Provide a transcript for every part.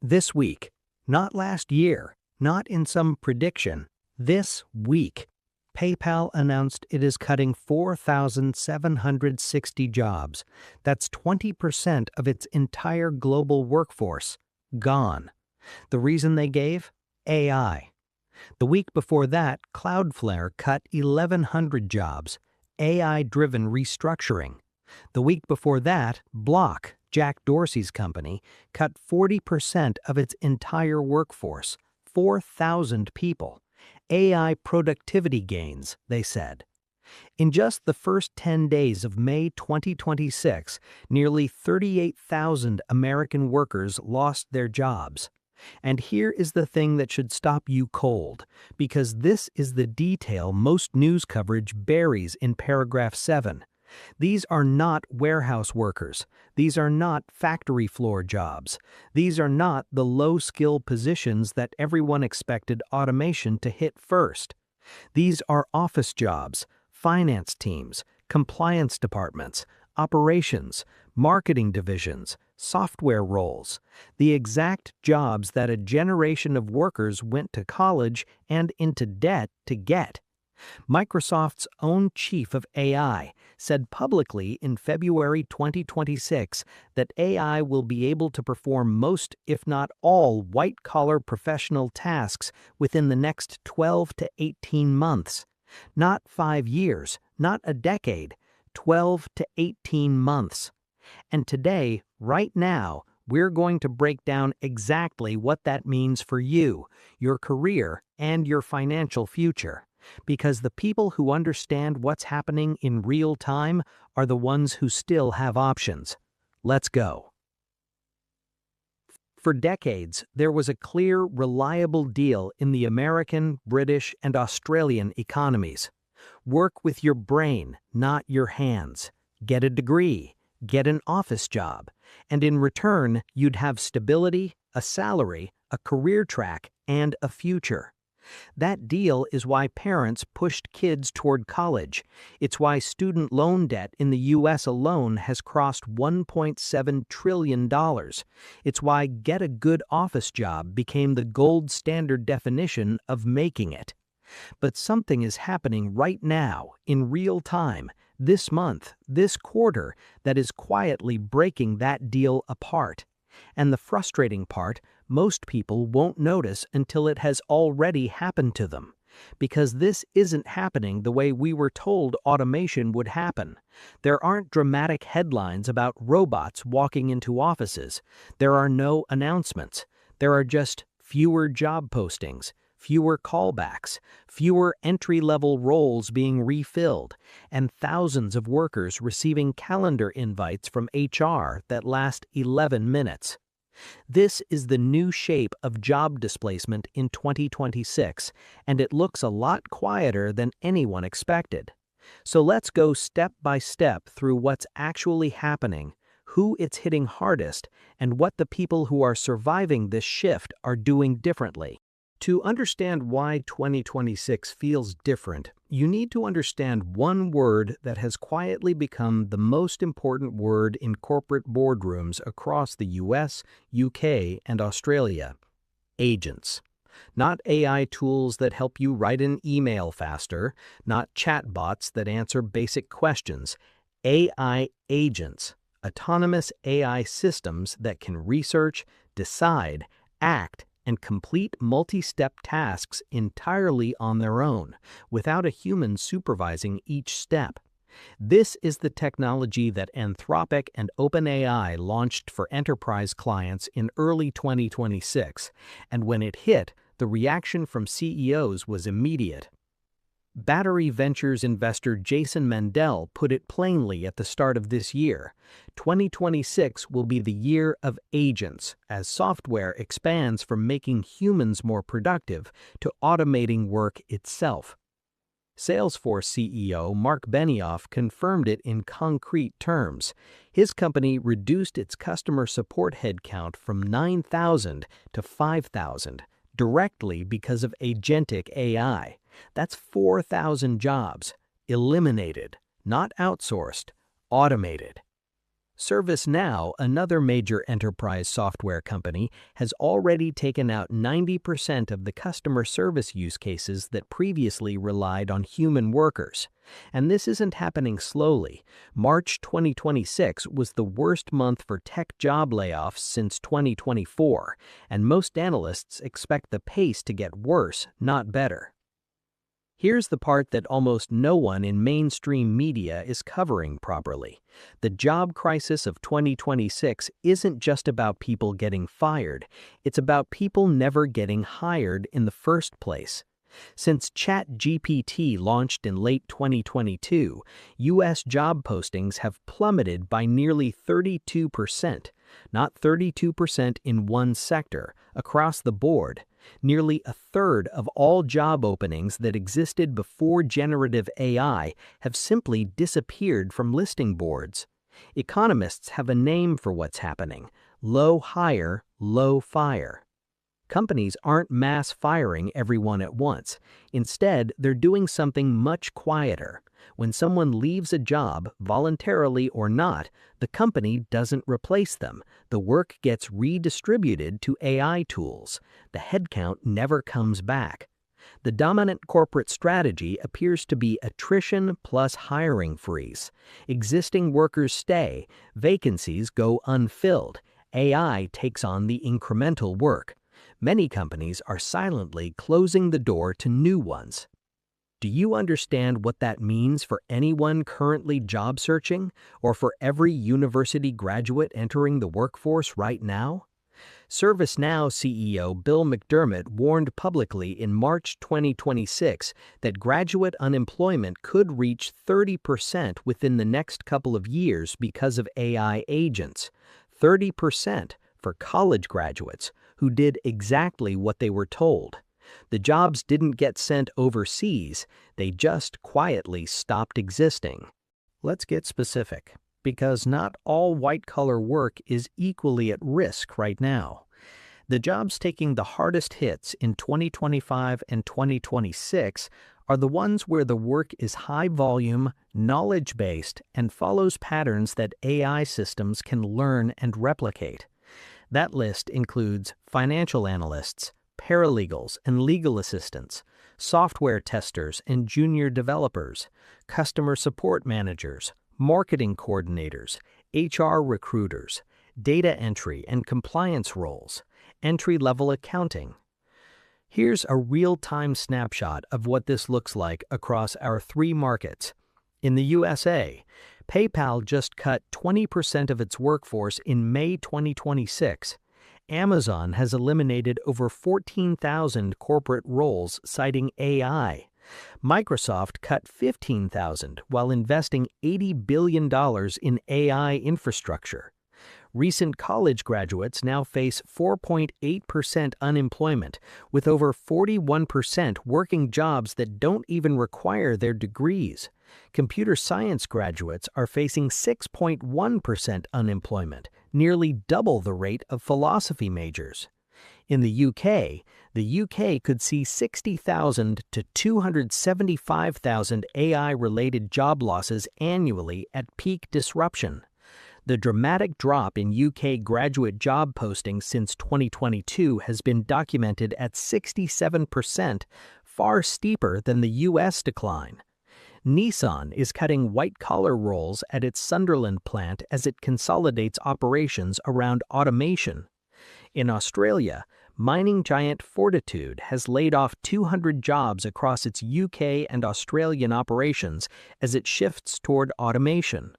This week, not last year, not in some prediction, this week, PayPal announced it is cutting 4,760 jobs. That's 20% of its entire global workforce. Gone. The reason they gave? AI. The week before that, Cloudflare cut 1,100 jobs. AI-driven restructuring. The week before that, Block, Jack Dorsey's company, cut 40% of its entire workforce, 4,000 people. AI productivity gains, they said. In just the first 10 days of May 2026, nearly 38,000 American workers lost their jobs. And here is the thing that should stop you cold, because this is the detail most news coverage buries in paragraph 7. These are not warehouse workers. These are not factory floor jobs. These are not the low-skill positions that everyone expected automation to hit first. These are office jobs, finance teams, compliance departments, operations, marketing divisions, software roles, the exact jobs that a generation of workers went to college and into debt to get. Microsoft's own chief of AI said publicly in February 2026 that AI will be able to perform most, if not all, white-collar professional tasks within the next 12 to 18 months. Not 5 years, not a decade, 12 to 18 months. And today, right now, we're going to break down exactly what that means for you, your career, and your financial future. Because the people who understand what's happening in real time are the ones who still have options. Let's go. For decades, there was a clear, reliable deal in the American, British, and Australian economies. Work with your brain, not your hands. Get a degree. Get an office job. And in return, you'd have stability, a salary, a career track, and a future. That deal is why parents pushed kids toward college. It's why student loan debt in the U.S. alone has crossed $1.7 trillion. It's why get a good office job became the gold standard definition of making it. But something is happening right now, in real time, this month, this quarter, that is quietly breaking that deal apart. And the frustrating part, most people won't notice until it has already happened to them. Because this isn't happening the way we were told automation would happen. There aren't dramatic headlines about robots walking into offices. There are no announcements. There are just fewer job postings, fewer callbacks, fewer entry-level roles being refilled, and thousands of workers receiving calendar invites from HR that last 11 minutes. This is the new shape of job displacement in 2026, and it looks a lot quieter than anyone expected. So let's go step by step through what's actually happening, who it's hitting hardest, and what the people who are surviving this shift are doing differently. To understand why 2026 feels different, you need to understand one word that has quietly become the most important word in corporate boardrooms across the US, UK, and Australia: agents. Not AI tools that help you write an email faster, not chatbots that answer basic questions. AI agents, autonomous AI systems that can research, decide, act, and complete multi-step tasks entirely on their own, without a human supervising each step. This is the technology that Anthropic and OpenAI launched for enterprise clients in early 2026, and when it hit, the reaction from CEOs was immediate. Battery Ventures investor Jason Mandel put it plainly at the start of this year. 2026 will be the year of agents, as software expands from making humans more productive to automating work itself. Salesforce CEO Mark Benioff confirmed it in concrete terms. His company reduced its customer support headcount from 9,000 to 5,000, directly because of agentic AI. That's 4,000 jobs, eliminated, not outsourced, automated. ServiceNow, another major enterprise software company, has already taken out 90% of the customer service use cases that previously relied on human workers. And this isn't happening slowly. March 2026 was the worst month for tech job layoffs since 2024, and most analysts expect the pace to get worse, not better. Here's the part that almost no one in mainstream media is covering properly. The job crisis of 2026 isn't just about people getting fired, it's about people never getting hired in the first place. Since ChatGPT launched in late 2022, U.S. job postings have plummeted by nearly 32%, not 32% in one sector, across the board. Nearly a third of all job openings that existed before generative AI have simply disappeared from listing boards. Economists have a name for what's happening: low hire, low fire. Companies aren't mass firing everyone at once. Instead, they're doing something much quieter. When someone leaves a job, voluntarily or not, the company doesn't replace them. The work gets redistributed to AI tools. The headcount never comes back. The dominant corporate strategy appears to be attrition plus hiring freeze. Existing workers stay, vacancies go unfilled. AI takes on the incremental work. Many companies are silently closing the door to new ones. Do you understand what that means for anyone currently job searching, or for every university graduate entering the workforce right now? ServiceNow CEO Bill McDermott warned publicly in March 2026 that graduate unemployment could reach 30% within the next couple of years because of AI agents. 30% for college graduates who did exactly what they were told. The jobs didn't get sent overseas, they just quietly stopped existing. Let's get specific, because not all white-collar work is equally at risk right now. The jobs taking the hardest hits in 2025 and 2026 are the ones where the work is high volume, knowledge-based, and follows patterns that AI systems can learn and replicate. That list includes financial analysts, paralegals and legal assistants, software testers and junior developers, customer support managers, marketing coordinators, HR recruiters, data entry and compliance roles, entry-level accounting. Here's a real-time snapshot of what this looks like across our three markets. In the USA, PayPal just cut 20% of its workforce in May 2026. Amazon has eliminated over 14,000 corporate roles citing AI. Microsoft cut 15,000 while investing $80 billion in AI infrastructure. Recent college graduates now face 4.8% unemployment, with over 41% working jobs that don't even require their degrees. Computer science graduates are facing 6.1% unemployment, nearly double the rate of philosophy majors. In the UK could see 60,000 to 275,000 AI-related job losses annually at peak disruption. The dramatic drop in UK graduate job postings since 2022 has been documented at 67%, far steeper than the US decline. Nissan is cutting white-collar roles at its Sunderland plant as it consolidates operations around automation. In Australia, mining giant Fortitude has laid off 200 jobs across its UK and Australian operations as it shifts toward automation.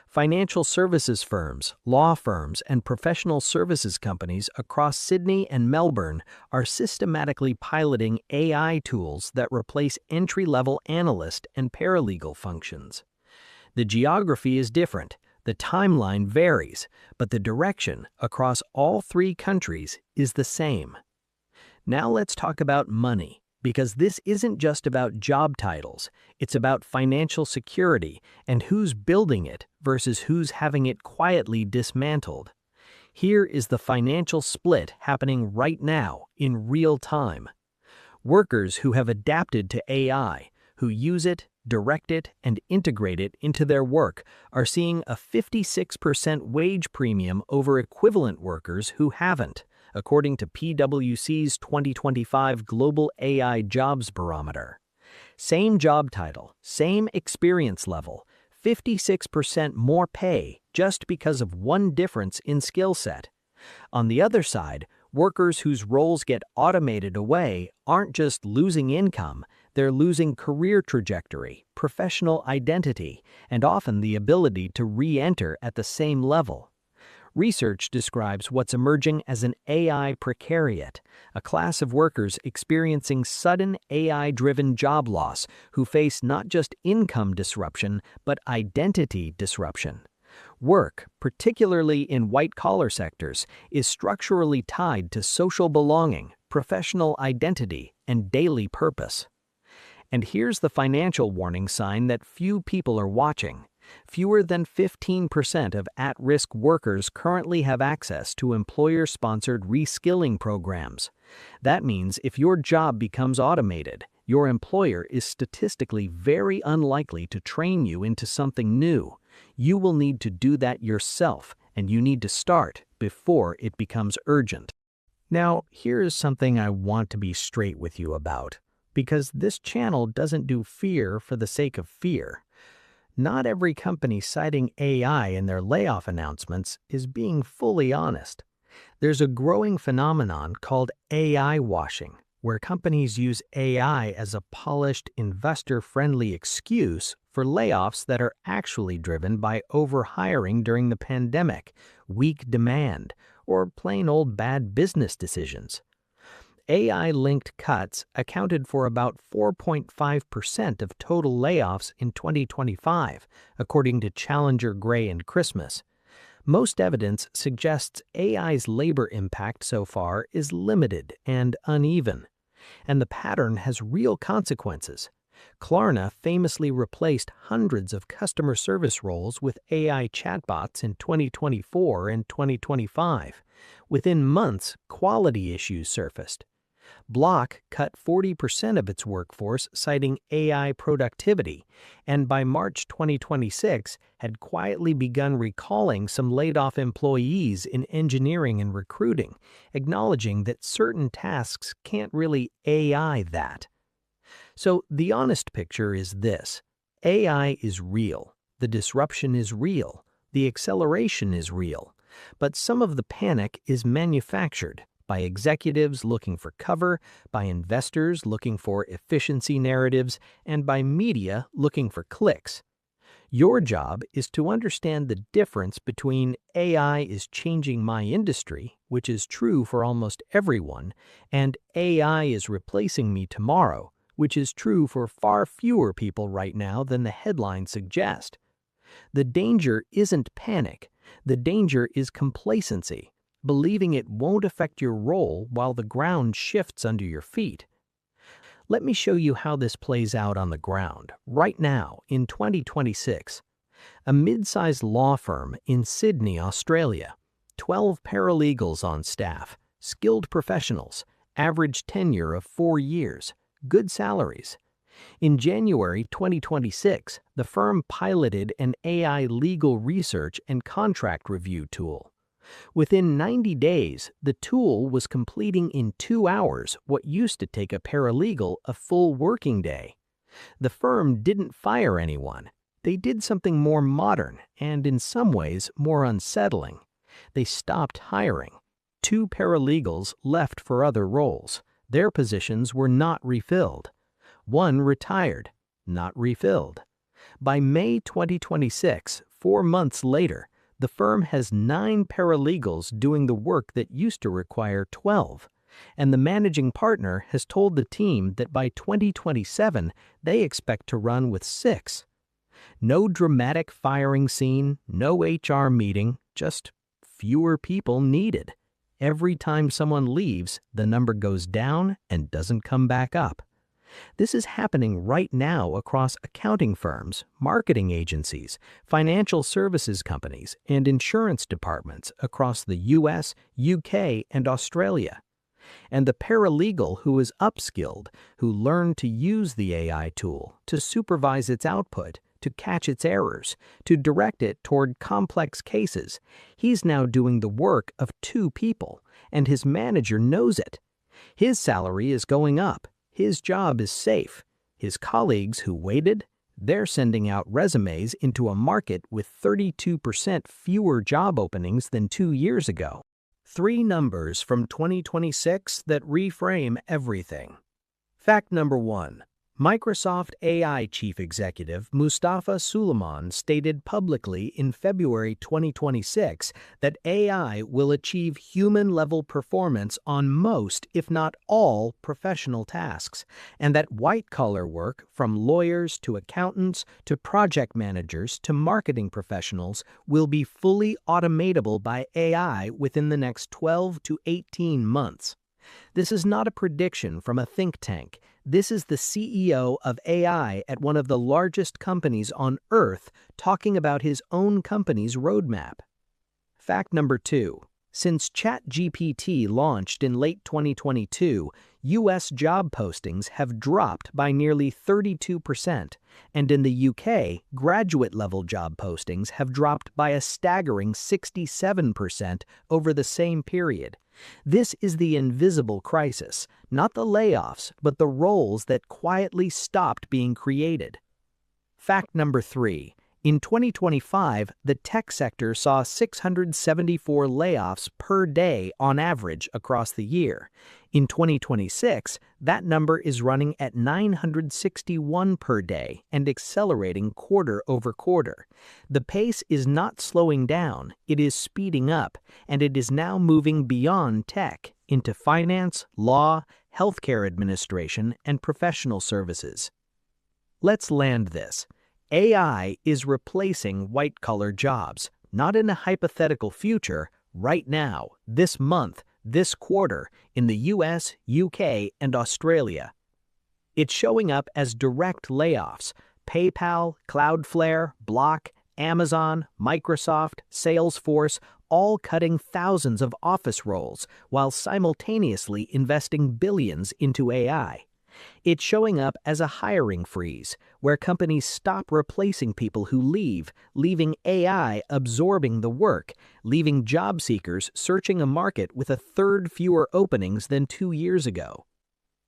Financial services firms, law firms, and professional services companies across Sydney and Melbourne are systematically piloting AI tools that replace entry-level analyst and paralegal functions. The geography is different, the timeline varies, but the direction across all three countries is the same. Now let's talk about money. Because this isn't just about job titles, it's about financial security and who's building it versus who's having it quietly dismantled. Here is the financial split happening right now in real time. Workers who have adapted to AI, who use it, direct it, and integrate it into their work are seeing a 56% wage premium over equivalent workers who haven't, according to PwC's 2025 Global AI Jobs Barometer. Same job title, same experience level, 56% more pay just because of one difference in skill set. On the other side, workers whose roles get automated away aren't just losing income, they're losing career trajectory, professional identity, and often the ability to re-enter at the same level. Research describes what's emerging as an AI precariat, a class of workers experiencing sudden AI-driven job loss who face not just income disruption, but identity disruption. Work, particularly in white-collar sectors, is structurally tied to social belonging, professional identity, and daily purpose. And here's the financial warning sign that few people are watching. Fewer than 15% of at-risk workers currently have access to employer-sponsored reskilling programs. That means if your job becomes automated, your employer is statistically very unlikely to train you into something new. You will need to do that yourself, and you need to start before it becomes urgent. Now, here's something I want to be straight with you about, because this channel doesn't do fear for the sake of fear. Not every company citing AI in their layoff announcements is being fully honest. There's a growing phenomenon called AI washing, where companies use AI as a polished, investor-friendly excuse for layoffs that are actually driven by overhiring during the pandemic, weak demand, or plain old bad business decisions. AI-linked cuts accounted for about 4.5% of total layoffs in 2025, according to Challenger Gray and Christmas. Most evidence suggests AI's labor impact so far is limited and uneven, and the pattern has real consequences. Klarna famously replaced hundreds of customer service roles with AI chatbots in 2024 and 2025. Within months, quality issues surfaced. Block cut 40% of its workforce citing AI productivity, and by March 2026 had quietly begun recalling some laid-off employees in engineering and recruiting, acknowledging that certain tasks can't really AI that. So the honest picture is this: AI is real, the disruption is real, the acceleration is real, but some of the panic is manufactured by executives looking for cover, by investors looking for efficiency narratives, and by media looking for clicks. Your job is to understand the difference between AI is changing my industry, which is true for almost everyone, and AI is replacing me tomorrow, which is true for far fewer people right now than the headlines suggest. The danger isn't panic. The danger is complacency, believing it won't affect your role while the ground shifts under your feet. Let me show you how this plays out on the ground, right now, in 2026. A mid-sized law firm in Sydney, Australia. 12 paralegals on staff, skilled professionals, average tenure of 4 years, good salaries. In January 2026, the firm piloted an AI legal research and contract review tool. Within 90 days, the tool was completing in 2 hours what used to take a paralegal a full working day. The firm didn't fire anyone. They did something more modern and, in some ways, more unsettling. They stopped hiring. 2 paralegals left for other roles. Their positions were not refilled. 1 retired, not refilled. By May 2026, 4 months later, the firm has 9 paralegals doing the work that used to require 12, and the managing partner has told the team that by 2027 they expect to run with 6. No dramatic firing scene, no HR meeting, just fewer people needed. Every time someone leaves, the number goes down and doesn't come back up. This is happening right now across accounting firms, marketing agencies, financial services companies, and insurance departments across the US, UK, and Australia. and the paralegal who is upskilled, who learned to use the AI tool, to supervise its output, to catch its errors, to direct it toward complex cases. He's now doing the work of 2 people, and his manager knows it. His salary is going up. His job is safe. His colleagues who waited, they're sending out resumes into a market with 32% fewer job openings than 2 years ago. 3 numbers from 2026 that reframe everything. Fact number 1. Microsoft AI Chief Executive Mustafa Suleyman stated publicly in February 2026 that AI will achieve human-level performance on most, if not all, professional tasks, and that white-collar work, from lawyers to accountants to project managers to marketing professionals, will be fully automatable by AI within the next 12 to 18 months. This is not a prediction from a think tank. This is the CEO of AI at one of the largest companies on Earth talking about his own company's roadmap. Fact number 2. Since ChatGPT launched in late 2022, U.S. job postings have dropped by nearly 32%, and in the UK, graduate-level job postings have dropped by a staggering 67% over the same period. This is the invisible crisis, not the layoffs, but the roles that quietly stopped being created. Fact number 3. In 2025, the tech sector saw 674 layoffs per day on average across the year. In 2026, that number is running at 961 per day and accelerating quarter over quarter. The pace is not slowing down, it is speeding up, and it is now moving beyond tech into finance, law, healthcare administration, and professional services. Let's land this. AI is replacing white-collar jobs, not in a hypothetical future, right now, this month, this quarter, in the US, UK, and Australia. It's showing up as direct layoffs. PayPal, Cloudflare, Block, Amazon, Microsoft, Salesforce, all cutting thousands of office roles while simultaneously investing billions into AI. It's showing up as a hiring freeze, where companies stop replacing people who leave, leaving AI absorbing the work, leaving job seekers searching a market with a third fewer openings than 2 years ago.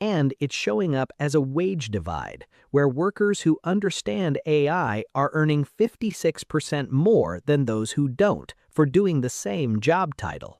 And it's showing up as a wage divide, where workers who understand AI are earning 56% more than those who don't for doing the same job title.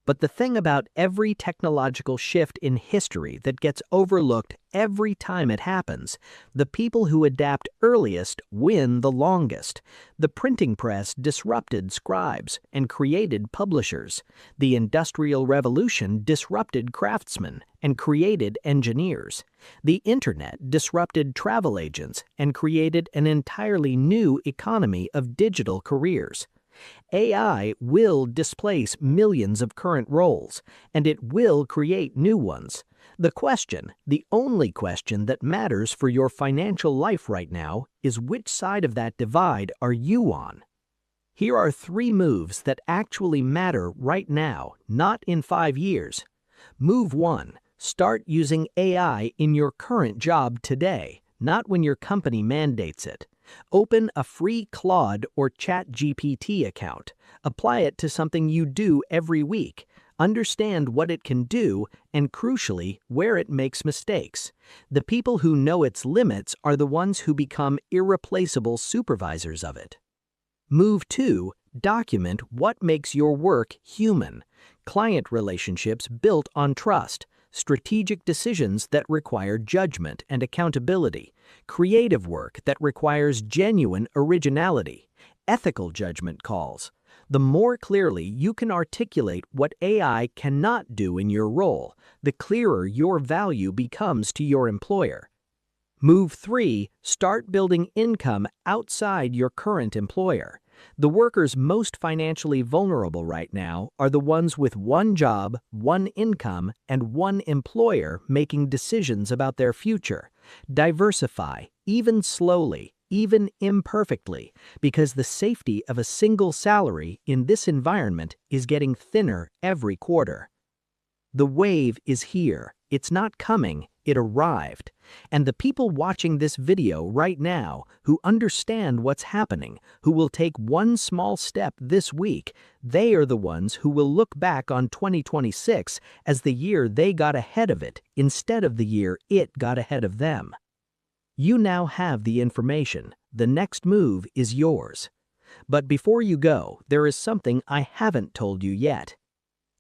But the thing about every technological shift in history that gets overlooked every time it happens, the people who adapt earliest win the longest. The printing press disrupted scribes and created publishers. The Industrial Revolution disrupted craftsmen and created engineers. The Internet disrupted travel agents and created an entirely new economy of digital careers. AI will displace millions of current roles, and it will create new ones. The question, the only question that matters for your financial life right now, is which side of that divide are you on? Here are 3 moves that actually matter right now, not in 5 years. Move 1. Start using AI in your current job today, not when your company mandates it. Open a free Claude or ChatGPT account. Apply it to something you do every week. Understand what it can do and, crucially, where it makes mistakes. The people who know its limits are the ones who become irreplaceable supervisors of it. Move 2. Document what makes your work human. Client relationships built on trust. Strategic decisions that require judgment and accountability, creative work that requires genuine originality, ethical judgment calls. The more clearly you can articulate what AI cannot do in your role, the clearer your value becomes to your employer. Move 3. Start building income outside your current employer. The workers most financially vulnerable right now are the ones with one job, one income, and one employer making decisions about their future. Diversify, even slowly, even imperfectly, because the safety of a single salary in this environment is getting thinner every quarter. The wave is here. It's not coming, it arrived. And the people watching this video right now, who understand what's happening, who will take one small step this week, they are the ones who will look back on 2026 as the year they got ahead of it instead of the year it got ahead of them. You now have the information. The next move is yours. But before you go, there is something I haven't told you yet.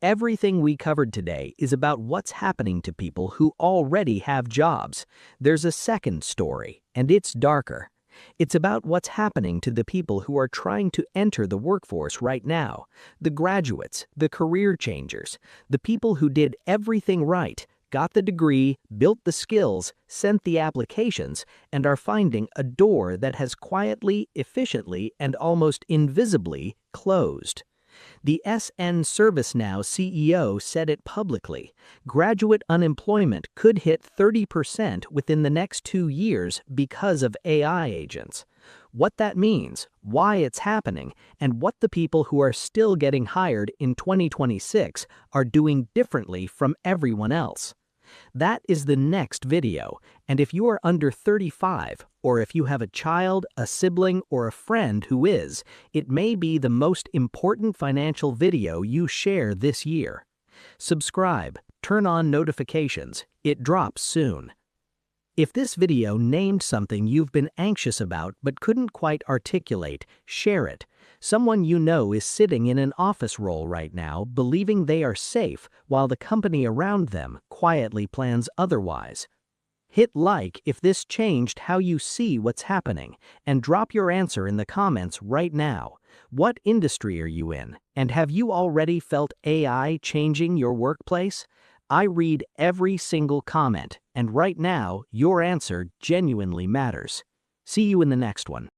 Everything we covered today is about what's happening to people who already have jobs. There's a second story, and it's darker. It's about what's happening to the people who are trying to enter the workforce right now, the graduates, the career changers, the people who did everything right, got the degree, built the skills, sent the applications, and are finding a door that has quietly, efficiently, and almost invisibly closed. The SN ServiceNow CEO said it publicly. Graduate unemployment could hit 30% within the next 2 years because of AI agents. What that means, why it's happening, and what the people who are still getting hired in 2026 are doing differently from everyone else. That is the next video, and if you are under 35, or if you have a child, a sibling, or a friend who is, it may be the most important financial video you share this year. Subscribe, turn on notifications, it drops soon. If this video named something you've been anxious about but couldn't quite articulate, share it. Someone you know is sitting in an office role right now, believing they are safe while the company around them quietly plans otherwise. Hit like if this changed how you see what's happening, and drop your answer in the comments right now. What industry are you in, and have you already felt AI changing your workplace? I read every single comment, and right now, your answer genuinely matters. See you in the next one.